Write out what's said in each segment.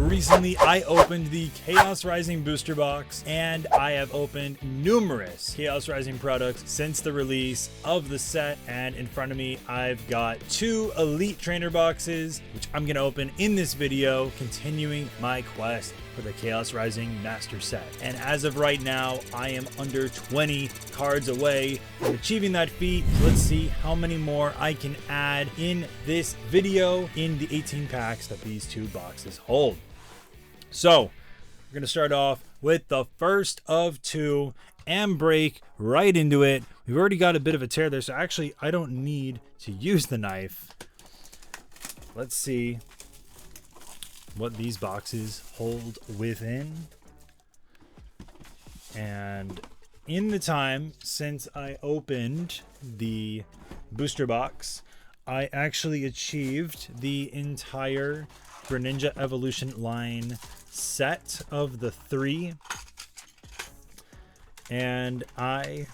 recently I opened the Chaos Rising booster box, and I have opened numerous Chaos Rising products since the release of the set. And in front of me I've got 2 Elite Trainer boxes, which I'm gonna open in this video, continuing my quest for the Chaos Rising Master Set. And as of right now, I am under 20 cards away from achieving that feat. So let's see how many more I can add in this video in the 18 packs that these 2 boxes hold. So we're gonna start off with the first of 2 and break right into it. We've already got a bit of a tear there, so actually I don't need to use the knife. Let's see what these boxes hold within. And in the time since I opened the booster box, I actually achieved the entire Greninja Evolution line set of the 3. And I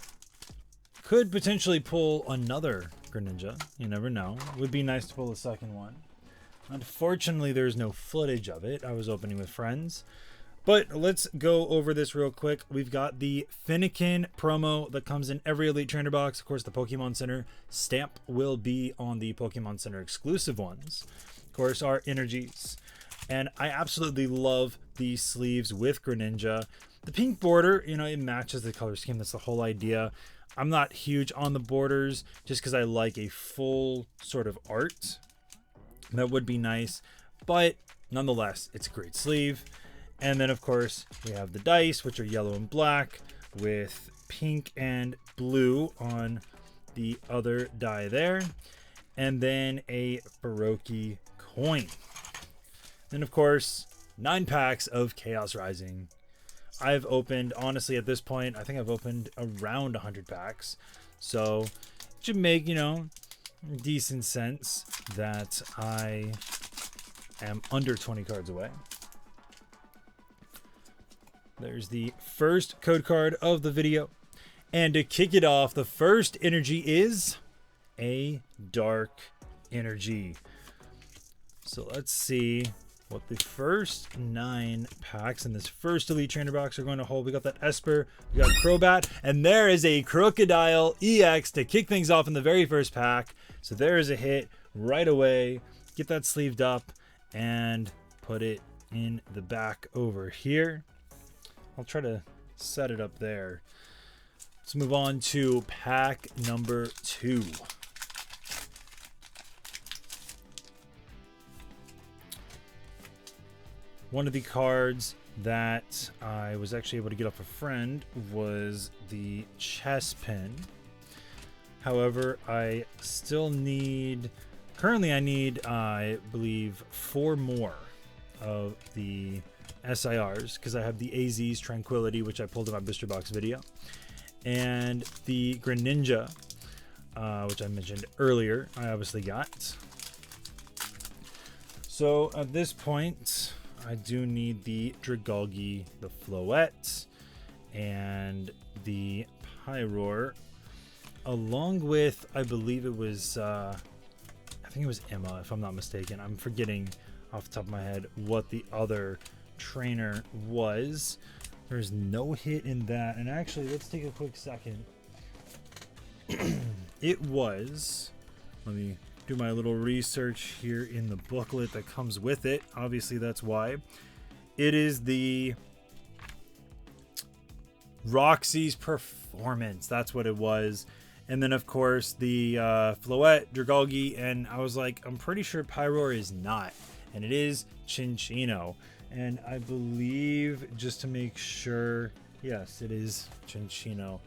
could potentially pull another Greninja. You never know. It would be nice to pull a second one. Unfortunately, there's no footage of it. I was opening with friends. But let's go over this real quick. We've got the Finnegan promo that comes in every Elite Trainer box. Of course, the Pokemon Center stamp will be on the Pokemon Center exclusive ones. Of course, our energies. And I absolutely love these sleeves with Greninja. The pink border, you know, it matches the color scheme. That's the whole idea. I'm not huge on the borders just because I like a full sort of art. That would be nice, but nonetheless, it's a great sleeve. And then, of course, we have the dice, which are yellow and black with pink and blue on the other die there. And then a Baroque coin. Then, of course, 9 packs of Chaos Rising. I've opened, honestly, at this point, I think I've opened around 100 packs. So it should make, you know, decent sense that I am under 20 cards away. There's the first code card of the video. And to kick it off, the first energy is a dark energy. So let's see what the first 9 packs in this first Elite Trainer box are going to hold. We got that Esper, we got Crobat, and there is a Crocodile EX to kick things off in the very first pack. So there is a hit right away. Get that sleeved up and put it in the back over here. I'll try to set it up there. Let's move on to pack number 2. One of the cards that I was actually able to get off a friend was the chess pin. However, I still need, currently I need, I believe, 4 more of the SIRs, because I have the AZ's Tranquility, which I pulled in my booster box video, and the Greninja, which I mentioned earlier, I obviously got. So at this point, I do need the Dragalge, the Floette, and the Pyroar, along with, I believe it was, I think it was Emma, if I'm not mistaken. I'm forgetting off the top of my head what the other trainer was. There's no hit in that. And actually, let's take a quick second. It was, let me do my little research here in the booklet that comes with it. Obviously, that's why. It is the Roxy's Performance. That's what it was. And then, of course, the Floette, Dragalge, and I was like, I'm pretty sure Pyroar is not. And it is Chinchino. And I believe, just to make sure, yes, it is Chinchino.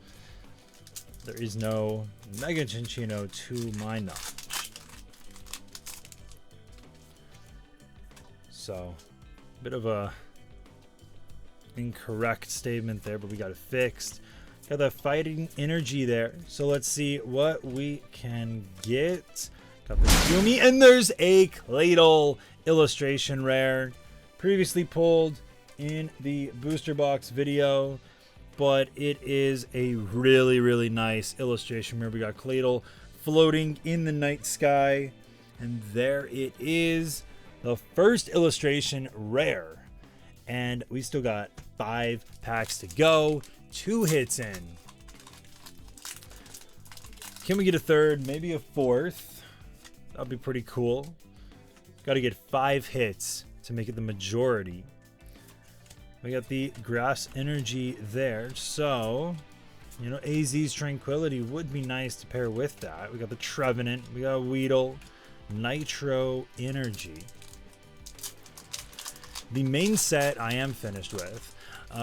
There is no Mega Chinchino to my knowledge. So, bit of a incorrect statement there, but we got it fixed. Got that fighting energy there. So let's see what we can get. Got the Yumi, and there's a Claydol illustration rare. Previously pulled in the booster box video, but it is a really, really nice illustration rare. We got Claydol floating in the night sky, and there it is. the first illustration rare. And we still got 5 packs to go. 2 hits in. Can we get a third? Maybe a fourth. That'd be pretty cool. Got to get 5 hits to make it the majority. We got the Grass Energy there. So, you know, AZ's Tranquility would be nice to pair with that. We got the Trevenant. We got Weedle. Nitro Energy. The main set I am finished with.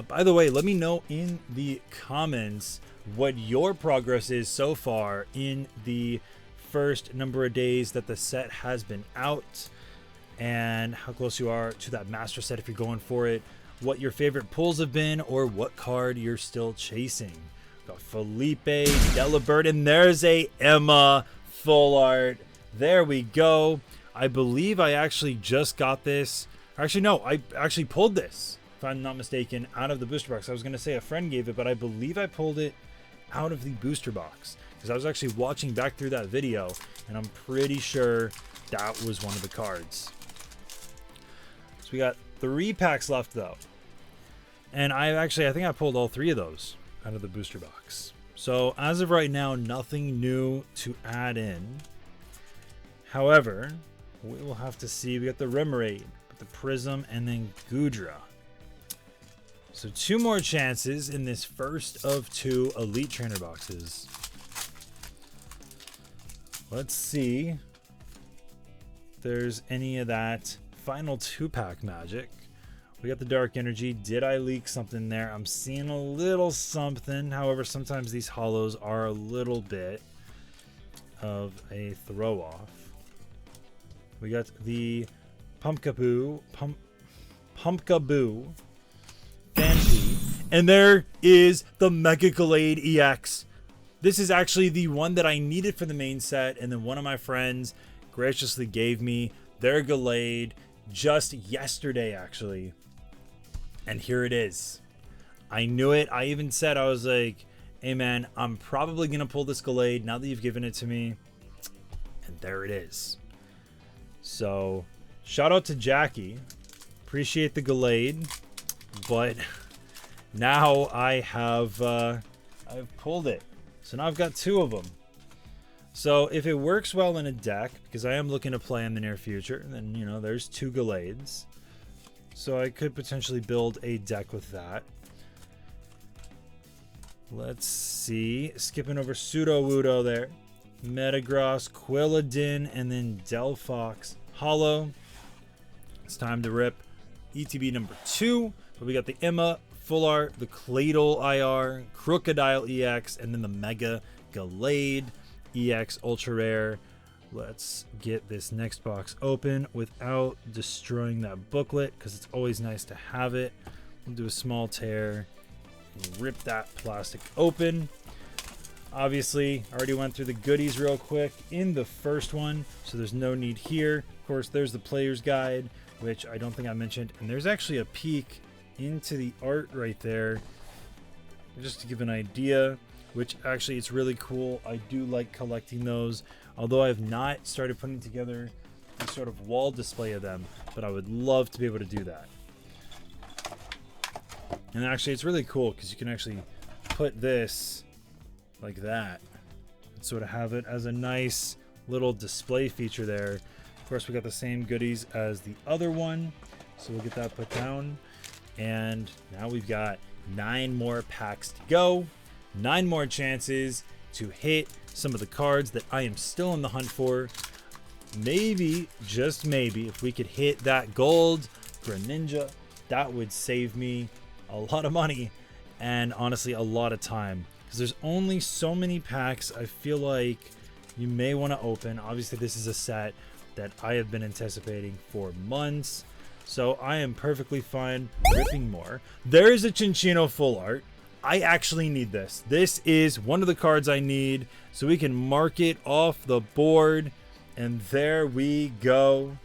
By the way, let me know in the comments what your progress is so far in the first number of days that the set has been out, and how close you are to that master set if you're going for it, what your favorite pulls have been, or what card you're still chasing. Got Felipe, Delibird, and there's a Emma full art. There we go. I believe I actually just got this. Actually, no, I actually pulled this, if I'm not mistaken, out of the booster box. I was going to say a friend gave it, but I believe I pulled it out of the booster box because I was actually watching back through that video, and I'm pretty sure that was one of the cards. So we got 3 packs left, though. And I think I pulled all 3 of those out of the booster box. So as of right now, nothing new to add in. However, we will have to see. We got the Remoraid, the Prism, and then Goodra. So 2 more chances in this first of 2 Elite Trainer boxes. Let's see if there's any of that final 2-pack magic. We got the Dark Energy. Did I leak something there? I'm seeing a little something. However, sometimes these holos are a little bit of a throw off. We got the Pumpkaboo, Phanpy, and there is the Mega Gallade EX. This is actually the one that I needed for the main set, and then one of my friends graciously gave me their Gallade just yesterday, actually. And here it is. I knew it. I even said, I was like, hey man, I'm probably going to pull this Gallade now that you've given it to me. And there it is. So, shout out to Jackie. Appreciate the Gallade. But now I have I've pulled it. So now I've got 2 of them. So if it works well in a deck, because I am looking to play in the near future, then, you know, there's 2 Gallades. So I could potentially build a deck with that. Let's see. Skipping over Sudowoodo there. Metagross, Quilladin, and then Delphox Holo. It's time to rip ETB number 2. But we got the Emma Full Art, the Claydol IR, Crocodile EX, and then the Mega Gallade EX Ultra Rare. Let's get this next box open without destroying that booklet, because it's always nice to have it. We'll do a small tear, rip that plastic open. Obviously, I already went through the goodies real quick in the first one, so there's no need here. Of course, there's the player's guide, which I don't think I mentioned, and there's actually a peek into the art right there, just to give an idea, which actually it's really cool. I do like collecting those, although I have not started putting together a sort of wall display of them, but I would love to be able to do that. And actually it's really cool because you can actually put this like that and sort of have it as a nice little display feature there. Of course, we got the same goodies as the other one, so we'll get that put down. And now we've got 9 more packs to go, 9 more chances to hit some of the cards that I am still in the hunt for. Maybe, just maybe, if we could hit that gold Greninja, that would save me a lot of money and honestly a lot of time, because there's only so many packs I feel like you may want to open. Obviously, this is a set that I have been anticipating for months, so I am perfectly fine ripping more. There is a Cinccino Full Art. I actually need this. This is one of the cards I need, so we can mark it off the board, and there we go.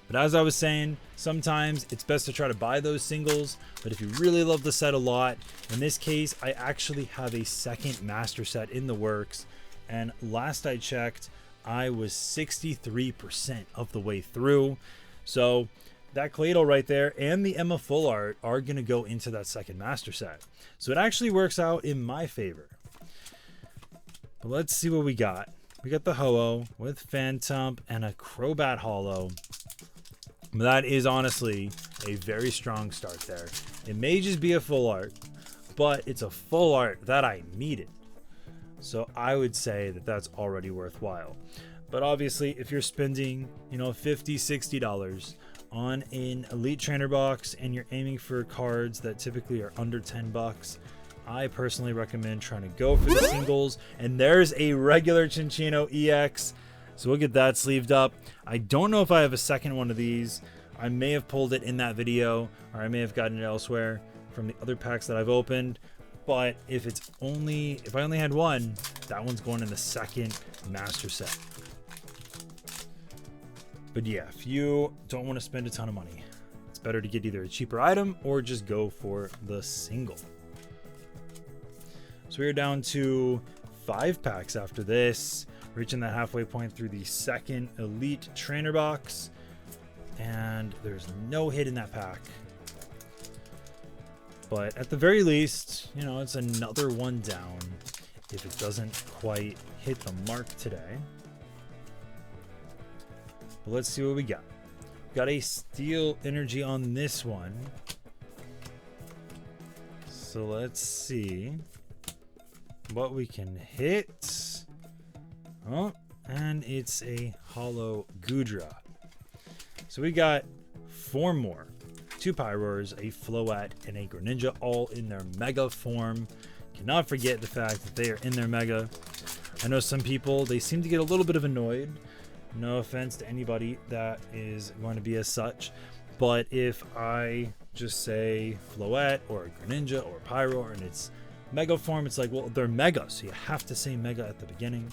But as I was saying, sometimes it's best to try to buy those singles, but if you really love the set a lot, in this case, I actually have a second master set in the works, and last I checked, I was 63% of the way through. So that Claydol right there and the Emma Full Art are going to go into that second master set. So it actually works out in my favor. But let's see what we got. We got the Ho-Oh with Phantom and a Crobat Holo. That is honestly a very strong start there. It may just be a full art, but it's a full art that I needed. So I would say that that's already worthwhile. But obviously, if you're spending, $50, $60 on an Elite Trainer box and you're aiming for cards that typically are under 10 bucks, I personally recommend trying to go for the singles. And there's a regular Chinchino EX. So we'll get that sleeved up. I don't know if I have a second one of these. I may have pulled it in that video, or I may have gotten it elsewhere from the other packs that I've opened. But if I only had one, that one's going in the second master set. But yeah, if you don't want to spend a ton of money, it's better to get either a cheaper item or just go for the single. So we're down to 5 packs after this, reaching that halfway point through the second Elite Trainer box. And there's no hit in that pack. But at the very least, it's another one down if it doesn't quite hit the mark today. But let's see what we got. Got a Steel Energy on this one. So let's see what we can hit. Oh, and it's a Holo Goodra. So we got 4 more. 2 Pyroars, a Floette, and a Greninja, all in their Mega form. Cannot forget the fact that they are in their Mega. I know some people, they seem to get a little bit of annoyed. No offense to anybody that is going to be as such. But if I just say Floette or a Greninja or a Pyroar and it's Mega form, it's like, well, they're Mega, so you have to say Mega at the beginning.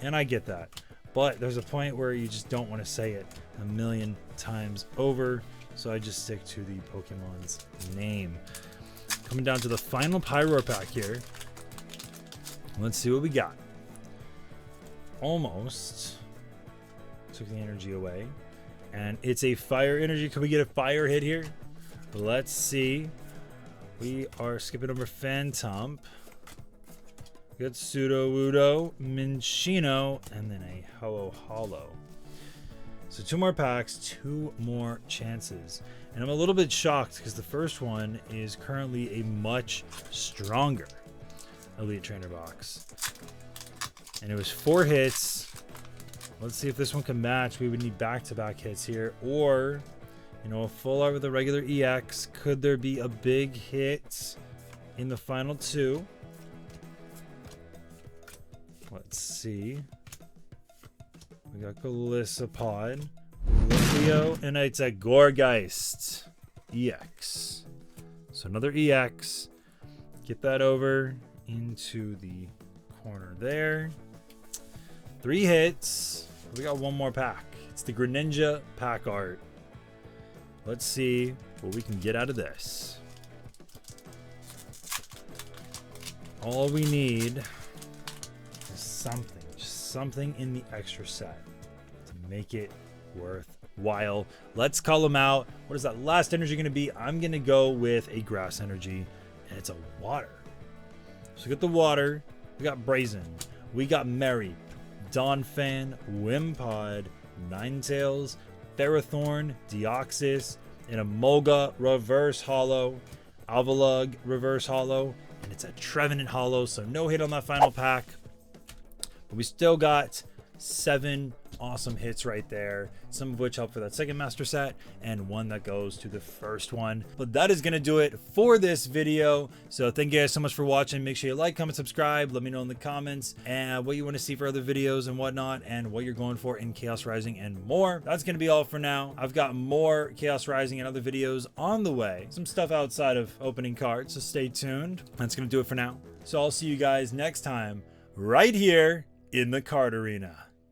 And I get that. But there's a point where you just don't want to say it a million times over. So I just stick to the Pokemon's name. Coming down to the final Pyroar pack here. Let's see what we got. Almost took the energy away. And it's a Fire Energy. Can we get a Fire hit here? Let's see. We are skipping over Phantom. We got Sudowoodo, Minccino, and then a Ho-Oh Holo. So 2 more packs, 2 more chances. And I'm a little bit shocked because the first one is currently a much stronger Elite Trainer box. And it was 4 hits. Let's see if this one can match. We would need back-to-back hits here. Or, a full art with a regular EX. Could there be a big hit in the final 2? Let's see. We got Golisopod, Leo, and it's a Gourgeist EX. So another EX. Get that over into the corner there. 3 hits. We got 1 more pack. It's the Greninja pack art. Let's see what we can get out of this. All we need is something. Just something in the extra set to make it worthwhile. Let's call them out. What is that last energy going to be? I'm going to go with a Grass Energy, and it's a water. So we got the water. We got Brazen. We got Mary, Donphan, Wimpod, Ninetales, Ferrothorn, Deoxys, and a Molga Reverse Holo, Avalugg Reverse Holo, and it's a Trevenant Holo, so no hit on that final pack. But we still got 7 awesome hits right there, some of which help for that second master set and 1 that goes to the first one. But that is going to do it for this video. So thank you guys so much for watching. Make sure you like, comment, subscribe. Let me know in the comments and what you want to see for other videos and whatnot, and what you're going for in Chaos Rising and more. That's going to be all for now. I've got more Chaos Rising and other videos on the way, some stuff outside of opening cards, so stay tuned. That's going to do it for now. So I'll see you guys next time right here in the card arena.